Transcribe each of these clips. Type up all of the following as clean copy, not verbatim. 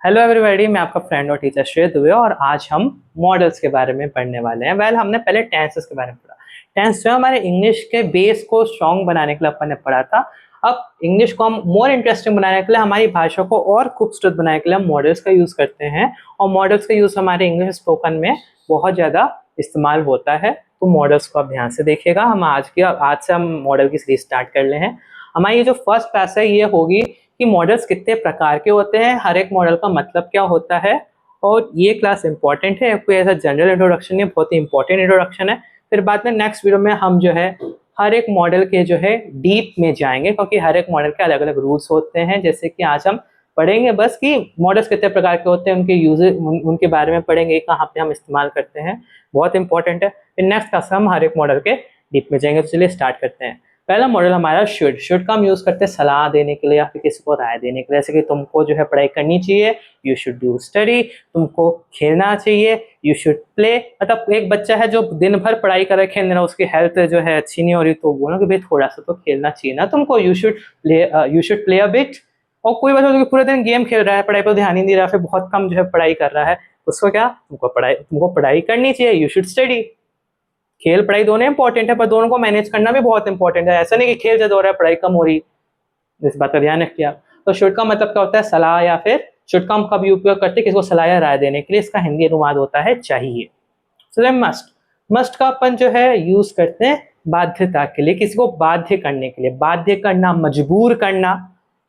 Hello everybody, मैं आपका friend और टीचर श्रेय दुबे और आज हम मॉडल्स के बारे में पढ़ने वाले हैं। हमने पहले टेंसेस के बारे में पढ़ा। टेंस जो है हमारे इंग्लिश के बेस को स्ट्रॉन्ग बनाने के लिए अपन ने पढ़ा था। अब इंग्लिश को हम मोर इंटरेस्टिंग बनाने के लिए, हमारी भाषा को और खूबसूरत बनाने के लिए हम मॉडल्स का यूज़ करते हैं और मॉडल्स का यूज़ हमारे इंग्लिश स्पोकन में बहुत ज़्यादा इस्तेमाल होता है। तो मॉडल्स को आप ध्यान से देखिएगा। आज से हम मॉडल की सीरीज स्टार्ट कर ले हैं। हमारी ये जो फर्स्ट क्लास है ये होगी कि मॉडल्स कितने प्रकार के होते हैं, हर एक मॉडल का मतलब क्या होता है, और ये क्लास इंपॉर्टेंट है। कोई ऐसा जनरल इंट्रोडक्शन नहीं, बहुत ही इंपॉर्टेंट इंट्रोडक्शन है। फिर बाद में नेक्स्ट वीडियो में हम जो है हर एक मॉडल के जो है डीप में जाएंगे, क्योंकि हर एक मॉडल के अलग अलग रूल्स होते हैं। जैसे कि आज हम पढ़ेंगे बस कि मॉडल्स कितने प्रकार के होते हैं, उनके यूजेस उनके बारे में पढ़ेंगे, कहाँ पे हम इस्तेमाल करते हैं, बहुत इंपॉर्टेंट है। फिर नेक्स्ट क्लास हम हर एक मॉडल के डीप में जाएंगे। तो चलिए स्टार्ट करते हैं। पहला मॉडल हमारा शुड का हम यूज करते हैं सलाह देने के लिए या फिर किसी को राय देने के लिए। जैसे कि तुमको जो है पढ़ाई करनी चाहिए, यू शुड डू स्टडी। तुमको खेलना चाहिए, यू शुड प्ले। मतलब एक बच्चा है जो दिन भर पढ़ाई कर रहा है, खेल रहा है, उसकी हेल्थ जो है अच्छी नहीं हो रही, तो बोलो कि भाई थोड़ा सा तो खेलना चाहिए ना तुमको, you should play a bit. और कोई बच्चा जो पूरे दिन गेम खेल रहा है, पढ़ाई पर ध्यान ही नहीं दे रहा, फिर बहुत कम जो है पढ़ाई कर रहा है, उसको क्या, तुमको पढ़ाई करनी चाहिए, यू शुड स्टडी। खेल पढ़ाई दोनों इंपॉर्टेंट है, पर दोनों को मैनेज करना भी बहुत इंपॉर्टेंट है। ऐसा नहीं कि खेल ज्यादा हो रहा है पढ़ाई कम हो रही, इस बात का ध्यान रखिए। तो शुड का मतलब क्या होता है, सलाह, या फिर शुड का हम कभी उपयोग करते हैं किसी को सलाह या राय देने के लिए। इसका हिंदी अनुवाद होता है चाहिए। मस्ट, मस्ट का अपन जो है यूज करते हैं बाध्यता के लिए, किसी को बाध्य करने के लिए, बाध्य करना, मजबूर करना,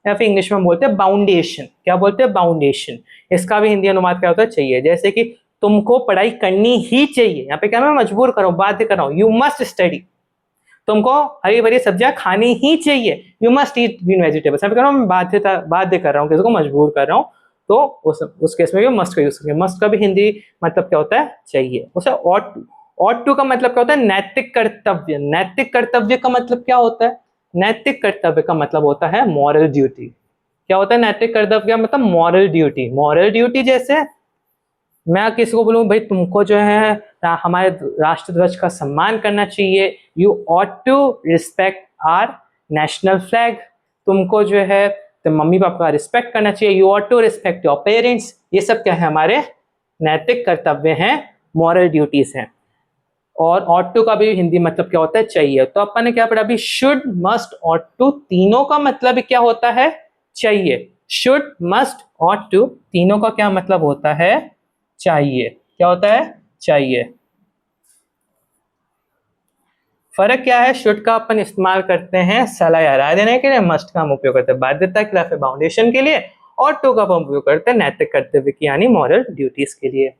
या फिर इंग्लिश में बोलते हैं बाउंडेशन। क्या बोलते हैं, बाउंडेशन। इसका भी हिंदी अनुवाद क्या होता है, चाहिए। जैसे कि तुमको पढ़ाई करनी ही चाहिए, यहाँ पे क्या मैं मजबूर कर रहा हूँ, बाध्य कर रहा हूँ, यू मस्ट स्टडी। तुमको हरी भरी सब्जियां खानी ही चाहिए, you must eat green vegetables. यहाँ पे कह रहा हूँ मैं बाध्य कर रहा हूँ, किसी को मजबूर कर रहा हूँ, तो उस केस में भी मस्ट का यूज करेंगे। मस्ट का भी हिंदी मतलब क्या होता है, चाहिए। उसे ऑट टू का मतलब क्या होता है, नैतिक कर्तव्य। नैतिक कर्तव्य का मतलब क्या होता है, नैतिक कर्तव्य का मतलब होता है मॉरल ड्यूटी। क्या होता है नैतिक कर्तव्य का मतलब, मॉरल ड्यूटी। मॉरल ड्यूटी जैसे मैं किसी को बोलूँ भाई तुमको जो है हमारे राष्ट्रध्वज का सम्मान करना चाहिए, you ought to respect our national flag. तुमको जो है तो मम्मी पापा का रिस्पेक्ट करना चाहिए, you ought to respect your parents. ये सब क्या है, हमारे नैतिक कर्तव्य हैं, मॉरल ड्यूटीज हैं। और ऑट टू का भी हिंदी मतलब क्या होता है, चाहिए। तो अपन ने क्या पढ़ा अभी, शुड, मस्ट, ऑट टू, तीनों का मतलब क्या होता है, चाहिए। शुड, मस्ट, ऑट टू, तीनों का क्या मतलब होता है, चाहिए। क्या होता है, चाहिए। फर्क क्या है, शुड का अपन इस्तेमाल करते हैं सलाह या राय देने के लिए, मस्ट का हम उपयोग करते हैं बाध्यता के लिए, बाउंडेशन के लिए, और टू का हम उपयोग करते हैं नैतिक कर्तव्य की यानी मॉरल ड्यूटीज के लिए।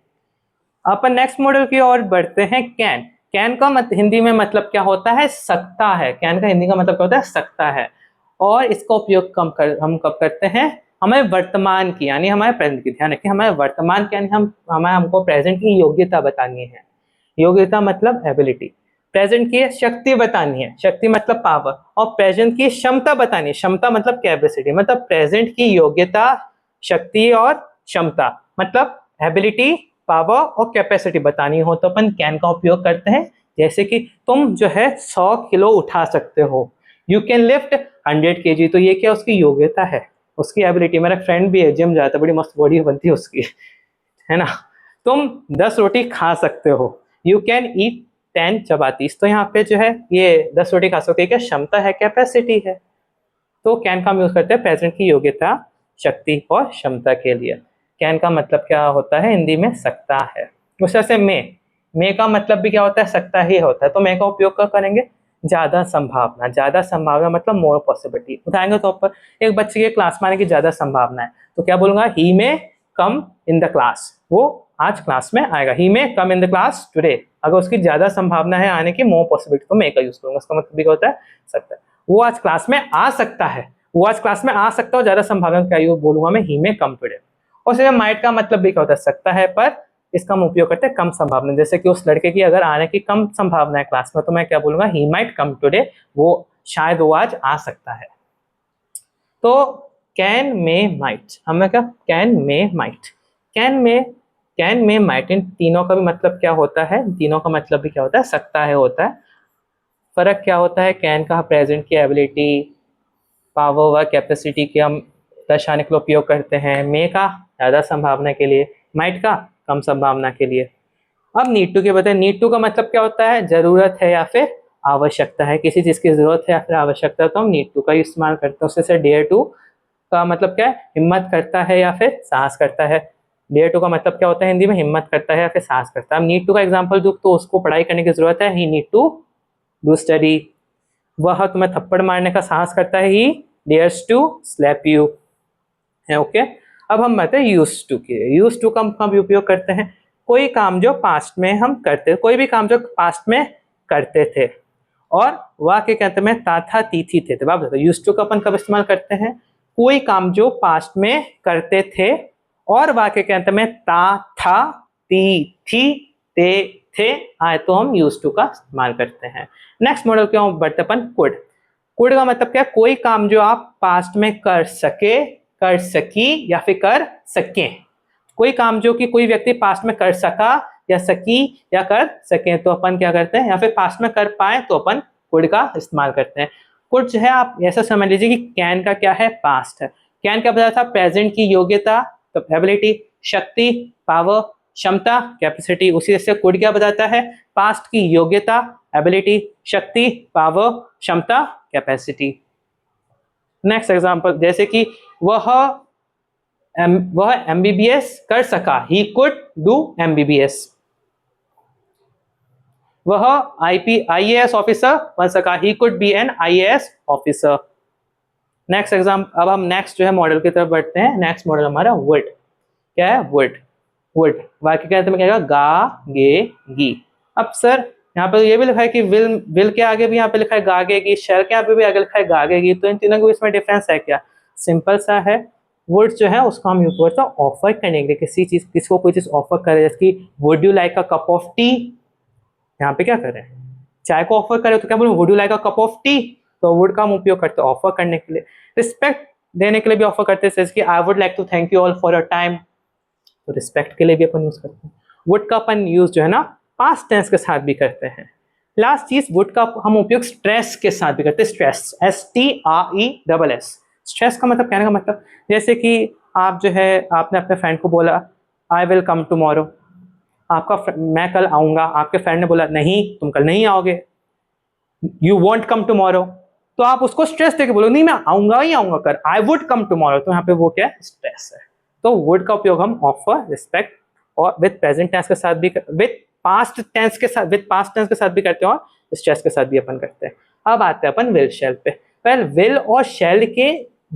अपन नेक्स्ट मॉडल की ओर बढ़ते हैं। कैन। कैन का हिंदी में मतलब क्या होता है, सकता है। कैन का हिंदी का मतलब क्या होता है, सकता है। और इसका उपयोग हम कब करते हैं, हमें वर्तमान की यानी हमारे प्रेजेंट की, ध्यान रखिए हमारे वर्तमान के यानी हमको प्रेजेंट की योग्यता बतानी है। योग्यता मतलब एबिलिटी। प्रेजेंट की शक्ति बतानी है, शक्ति मतलब पावर। और प्रेजेंट की क्षमता बतानी है, क्षमता मतलब कैपेसिटी। मतलब प्रेजेंट की योग्यता, शक्ति और क्षमता, मतलब एबिलिटी, पावर और कैपेसिटी बतानी हो तो अपन कैन का उपयोग करते हैं। जैसे कि तुम जो है 100 किलो उठा सकते हो, यू कैन लिफ्ट 100 kg। तो ये क्या उसकी योग्यता है, उसकी एबिलिटी। मेरा फ्रेंड भी है, जिम जाता है, बड़ी मस्त बॉडी बनती है उसकी, है ना। तुम 10 रोटी खा सकते हो, यू कैन ईट 10 चपातीस। तो यहाँ पे जो है ये 10 रोटी खा सकते, क्या क्षमता है, कैपेसिटी है। तो कैन का हम यूज करते हैं प्रेजेंट की योग्यता, शक्ति और क्षमता के लिए। कैन का मतलब क्या होता है हिंदी में, सकता है। उस तरह से मे का मतलब भी क्या होता है, सकता ही होता है। तो मे का उपयोग क्या करेंगे, ज्यादा संभावना। ज्यादा संभावना मतलब मोर पॉसिबिलिटी। उठाएंगे तो ऊपर एक बच्चे के क्लास में आने की ज्यादा संभावना है, तो क्या बोलूंगा, ही मे कम इन द क्लास। वो आज क्लास में आएगा, ही मे कम इन द क्लास टुडे। अगर उसकी ज्यादा संभावना है आने की, मोर पॉसिबिलिटी, तो मे का यूज करूंगा। उसका मतलब भी क्या होता है, सकता है। वो आज क्लास में आ सकता है, वो आज क्लास में आ सकता है, ज्यादा संभावना क्या यूज बोलूंगा मैं, ही मे कम टुडे। और सिर्फ माइट का मतलब भी क्या होता है, सकता है, पर इसका हम उपयोग करते हैं कम संभावना। जैसे कि उस लड़के की अगर आने की कम संभावना है क्लास में, तो मैं क्या बोलूंगा, ही माइट कम टुडे। वो शायद वो आज आ सकता है। तो कैन, मे, माइट, हमें क्या, कैन, मे, माइट। कैन में माइट, इन तीनों का भी मतलब क्या होता है, तीनों का मतलब भी क्या होता है, सकता है होता है। फर्क क्या होता है, कैन का प्रेजेंट की एबिलिटी, पावर व कैपेसिटी के हम दर्शाने के लिए उपयोग करते हैं, मे का ज़्यादा संभावना के लिए, माइट का कम संभावना के लिए। अब नीड टू के बताएं, नीड टू का मतलब क्या होता है, जरूरत है या फिर आवश्यकता है, किसी चीज़ की जरूरत है या फिर आवश्यकता है तो हम नीड टू का इस्तेमाल करते हैं। उससे से डेयर टू का मतलब क्या है, हिम्मत करता है या फिर साहस करता है। डेयर टू का मतलब क्या होता है हिंदी में, हिम्मत करता है या फिर साहस करता है। अब नीड टू का एग्जाम्पल दूं तो उसको पढ़ाई करने की जरूरत है, ही नीड टू डू स्टडी। वह तुम्हें थप्पड़ मारने का साहस करता है, ही डेयर्स टू स्लैप यू है। ओके, अब हम बात है यूज टू की। यूज टू का हम उपयोग करते हैं कोई काम जो पास्ट में हम करते, कोई भी काम जो पास्ट में करते थे और वाक्य के अंत में ता था ती थी थे। तो आप बताओ यूज टू का अपन कब इस्तेमाल करते हैं, कोई काम जो पास्ट में करते थे और वाक्य के अंत में ता था ती थी ते थे आए तो हम यूज टू का इस्तेमाल करते हैं। नेक्स्ट मॉडल क्यों बढ़ते अपन, कुड। कुड का मतलब क्या, कोई काम जो आप पास्ट में कर सके, कर सकी या फिर कर सकें। कोई काम जो कि कोई व्यक्ति पास्ट में कर सका या सकी या कर सके तो अपन क्या करते हैं, या फिर पास्ट में कर पाए तो अपन कुड का इस्तेमाल करते हैं। कुड जो है आप ऐसा समझ लीजिए कि कैन का क्या है, पास्ट है। कैन क्या बताया था, प्रेजेंट की योग्यता, तो एबिलिटी, शक्ति, पावर, क्षमता, कैपेसिटी। उसी से कुड क्या बताता है, पास्ट की योग्यता, एबिलिटी, शक्ति, पावर, क्षमता, कैपेसिटी। नेक्स्ट एग्जांपल, जैसे कि वह एमबीबीएस कर सका, ही कुड डू एमबीबीएस। वह आईएएस ऑफिसर बन सका, he could be an IAS officer. Next example, अब हम नेक्स्ट जो है मॉडल की तरफ बढ़ते हैं। नेक्स्ट मॉडल हमारा वुड। क्या है, वुड। वुड वाक्य के अंत में क्या होगा, गा गे गी। अब सर यहाँ पे ये भी लिखा है कि विल के आगे भी यहाँ पे लिखा है गागेगी, शैल के आगे भी आगे लिखा है गागेगी, तो इन तीनों के बीच में डिफरेंस है क्या, सिंपल सा है। वुड जो है उसको हम यूज करते हैं ऑफर करने के लिए, किसी चीज, किसको कोई चीज ऑफर करे, जैसे कि would you like a cup of T. यहाँ पे क्या करें, चाय को ऑफर करें तो क्या बोलूं, would you like a cup of T. तो वुड का हम उपयोग करते हैं ऑफर करने के लिए। रिस्पेक्ट देने के लिए भी ऑफर करते हैं, जैसे कि I would like to thank you all for your time, तो रिस्पेक्ट के लिए भी अपन यूज करते हैं। वुड का अपन यूज जो है ना पास्ट टेंस के साथ भी करते हैं। लास्ट चीज, वुड का हम उपयोग स्ट्रेस के साथ भी करते हैं, स्ट्रेस, STRESS। स्ट्रेस का मतलब कहने का मतलब, जैसे कि आप जो है आपने अपने फ्रेंड को बोला आई विल कम टुमारो, आपका मैं कल आऊंगा, आपके फ्रेंड ने बोला नहीं तुम कल नहीं आओगे, यू वॉन्ट कम टुमारो, तो आप उसको स्ट्रेस देके बोलो नहीं मैं आऊंगा ही आऊंगा कर, आई वुड कम टुमारो, तो यहाँ पे वो क्या है, स्ट्रेस है। तो वुड का उपयोग हम ऑफर, रिस्पेक्ट और विद प्रेजेंट टेंस के साथ भी, विद पास्ट टेंस के साथ भी करते हैं और स्ट्रेस के साथ भी अपन करते हैं। अब आते हैं अपन विल शेल पे। वेल विल और शेल के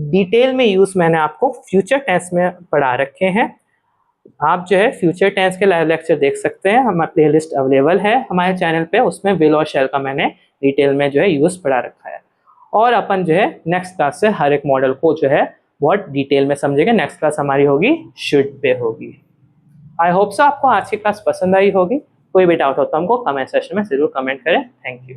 डिटेल में यूज मैंने आपको फ्यूचर टेंस में पढ़ा रखे हैं। आप जो है फ्यूचर टेंस के लाइव लेक्चर देख सकते हैं, हमारा प्लेलिस्ट अवेलेबल है हमारे चैनल पे, उसमें विल और शेल का मैंने डिटेल में जो है यूज पढ़ा रखा है। और अपन जो है नेक्स्ट क्लास से हर एक मॉडल को जो है बहुत डिटेल में समझेंगे। नेक्स्ट क्लास हमारी होगी शुड पे होगी। आई होप सो आपको आज की क्लास पसंद आई होगी। कोई भी डाउट हो तो हमको कमेंट सेक्शन में जरूर कमेंट करें। Thank you.